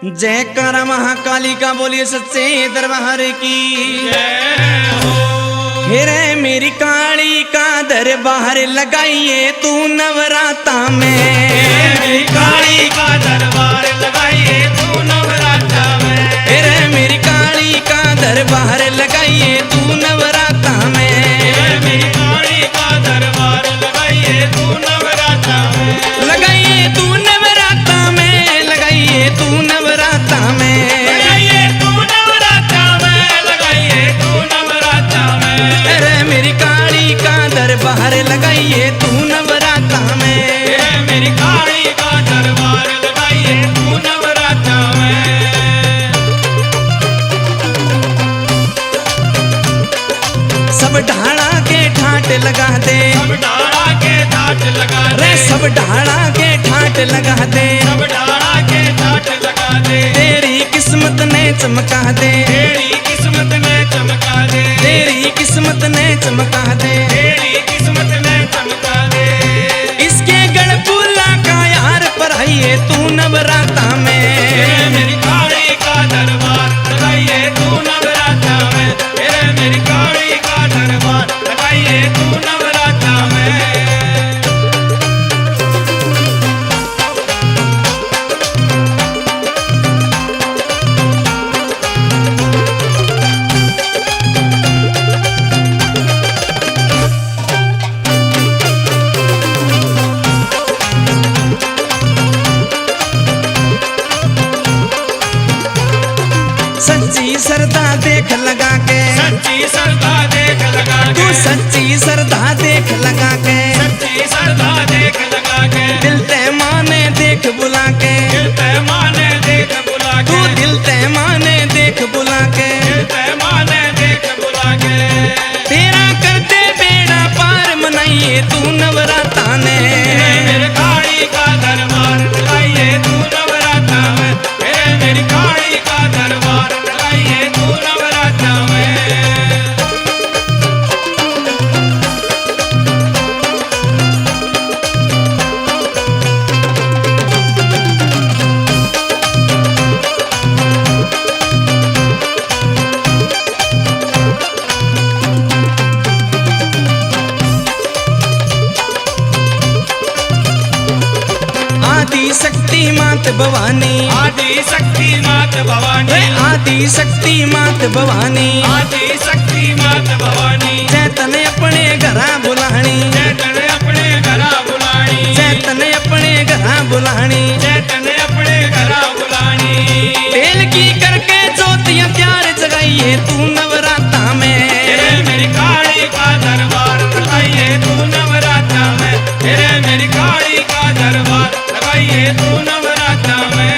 जयकारा महाकाली का बोलिए सच्चे दरबार की जय हो। हेरे मेरी काली का दरबार लगाइए तू नवराता में, मेरी काली का दरबार लगाइए तू नवराता में। हेरे मेरी काली का दरबार लगाइए तू नवराता में, मेरी काली का दरबार लगाइए तू नवराता में। लगाइए तू नवराता में, लगाइए तू नवराता में, लगाइए तू नवराता में, लगाइए तू नवराता में। अरे मेरी काली का दरबार लगाइए तू नवराता में, मेरी काली का दरबार लगाइए तू नवराता में। सब ढाला के ठाट लगा दे, सब डाला के ठाट लगा दे, रे सब ढाला के ठाट लगा दे, सब डाला के ठाट लगा दे। तेरी किस्मत ने चमका दे, तेरी किस्मत ने चमका दे, तेरी किस्मत ने चमका दे, तेरी किस्मत ने चमका दे। इसके गढ़पुला का यार पर आइए तू नवराता में, मेरी काली का दरबार लगाइए तू नवराता में। मेरी काली का दरबार लगाइए तू नवराता में। सच्ची श्रद्धा देख लगा के, सच्ची श्रद्धा देख लगा तू के, सच्ची श्रद्धा देख लगा के, सच्ची श्रद्धा देख लगा के। दिल ते माने देख बुला के, दिल पैमाने देख बुला तू के, दिल ते माने देख बुला के, दिल पैमाने देख बुला के। तेरा करते बेड़ा पार मनाइए तू नवराता ने, मेरे काली का दरबार लगाइए तू नवराता में। मेरी काली का दरबार लगाइए तू नवराता में। आदि शक्ति मात भवानी, आदि शक्ति मात भवानी, आदि शक्ति मात भवानी, आदि शक्ति मात भवानी। चैतन अपने घरा बुलानी, चैतन अपने घरा बुलानी, चैतन अपने घरा बुलानी, चैतन अपने घरा बुलानी। तेल की करके ज्योतियां प्यार जगाइए तू नवराता में, मेरी काली का दरबार लगाइए तू नवराता में। मेरी काली का दरबार लगाइए तू नवराता में।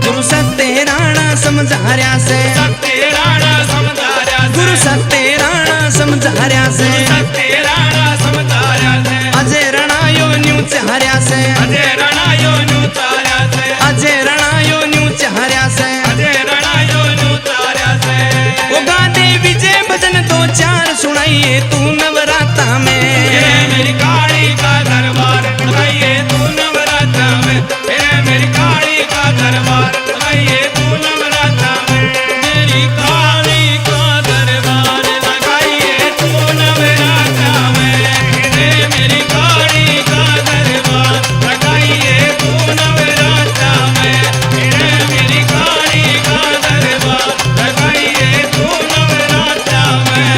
गुरु सत्य राणा समझा रहा से, सत्य राणा समझाया से, गुरु सत्य राणा समझा रहा से, सत्य राणा समझाया से। अजय राणा यो न्यू चाहर्या से, अजय रणा यो न्यू तारा से, अजय राणा यो न्यू चाहर्या से, अजय रणा यो न्यू तारा से। वो गाते विजय भजन दो चार सुनाइए तू नवराता में, मेरी काली का दरबार लगाइए तू नवराता में। मेरी काली का दरबार लगाइए तू नवराता में। मेरी काली का दरबार लगाइए तू नवराता में। मेरी काली का दरबार लगाइए तू नवराता में। मेरी काली का दरबार लगाइए तू नवराता में।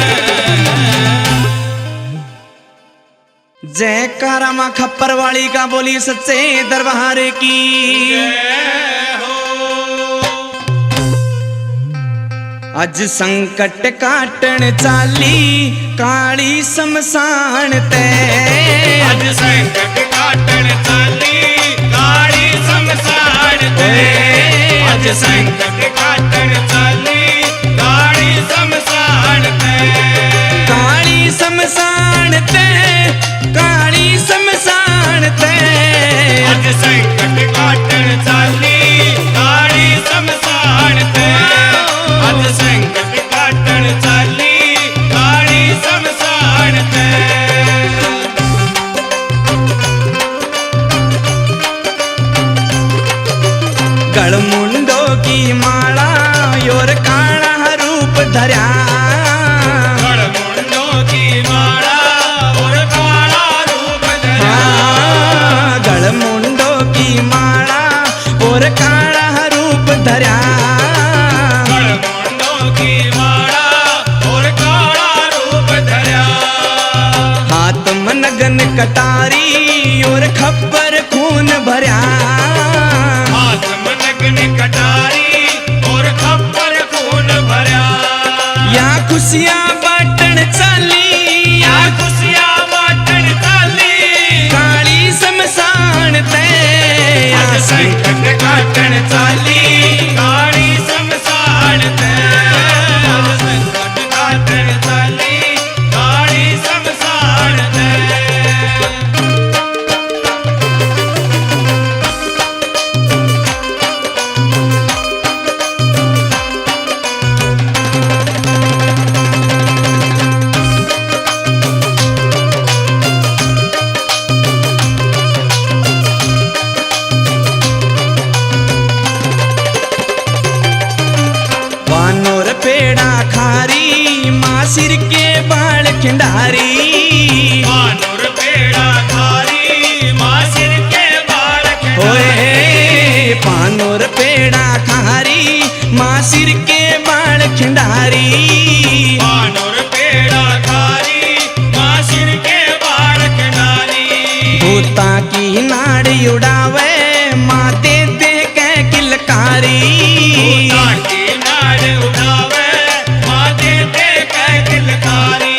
जयकारा माँ खप्पर वाली का बोली सच्चे दरबार की जय हो। अज संकट काटन चाली काली शमशान ते, अज संकट काटन चाली काली शमशान ते। अज संकट काटन चाली काली शमशान ते। काली शमशान ते काली शमशान ते अज संकट काटन चाली काली शमशान ते अज संकट काटन चाली काली शमशान ते गलमुंडो की माला योर काला रूप धर्या गलमुंडो की माला और काला रूप धरा गलमुंडो की माला और काला रूप धर्या गलमुंडो की माला और काला रूप धरा हाथ मनगन कटारी और खब्बर खून भर्या हाथ मनगन कटारी और खप्पर खून भरा या खुशियां बाटन चाली या खुशियां बाटन चाली काली शमशान ते अज संकट काटन चाली काली शमशान ते अज संकट काटन चाली काली शमशान ते वानोर पेड़ा खारी माँ सिर के बाल खिंडारी मानुर पेड़ा खारी माँ सिर के बाल होए खिंडारी पानोर पेड़ा खारी माँ सिर के बाल खिंडारी मानुर पेड़ा खारी माँ सिर के बाल खिंडारी भूता की नाड़ी उड़ावे माते दे के किलकारी भूता की नाड़ उड़ावे माते दे के किलकारी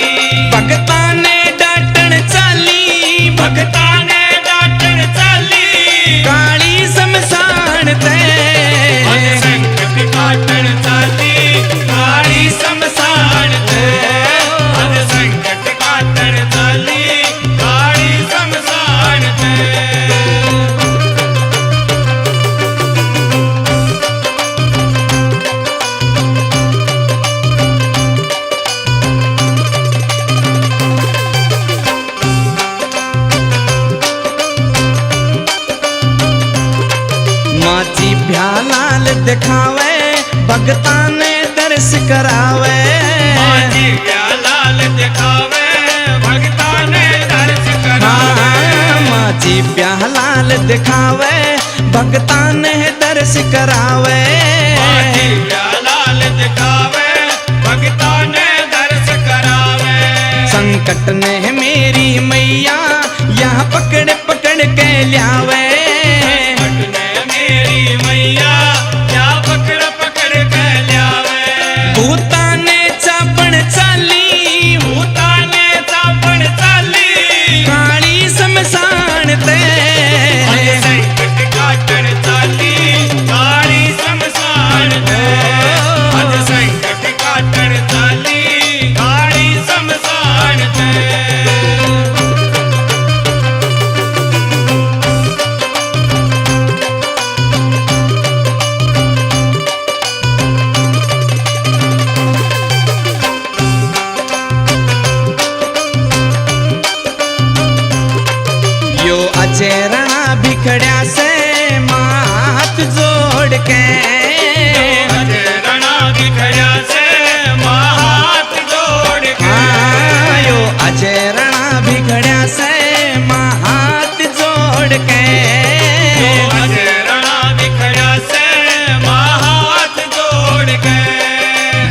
भगता ने डांटन चाली भगता ने डांटन चाली काली शमशान ते अज संकट काटन चाली काली शमशान ते अज संकट काटन चाली काली शमशान ते माची भ्यालाल दिखावे भगता ने दर्श करावे माजी लाल दिखावे भगता ने दर्श करावे हाँ, माची भ्यालाल दिखावे भगता ने दर्श करावे माजी लाल दिखावे भगता ने दर्श करावे संकट ने मेरी मैया यहाँ पकड़ पकड़ के ल्यावे पटने मेरी मैया क्या पकड़ पकड़ के ल्यावे भूता ने चापण चाली भूता ने चापण चाली काली शमशान ते अज संकट काटन चाली काली शमशान ते अज संकट काटन चाली काली शमशान ते यो अचेरणा भिखड़िया से मात जोड़ के रणा बिखरा से महात जोड़ के हाँ, यो अचेरणा भिखड़िया से हाथ जोड़ के रणा बिखरा से महात जोड़ के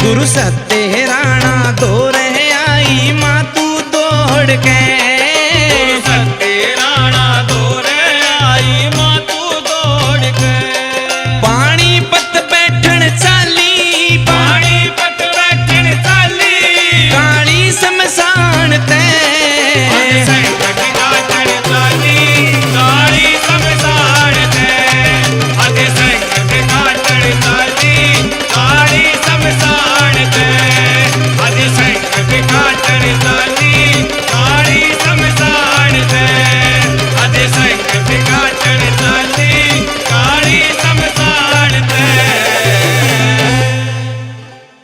गुरु सत्य राणा दो रहे आई माँ तू दौड़ के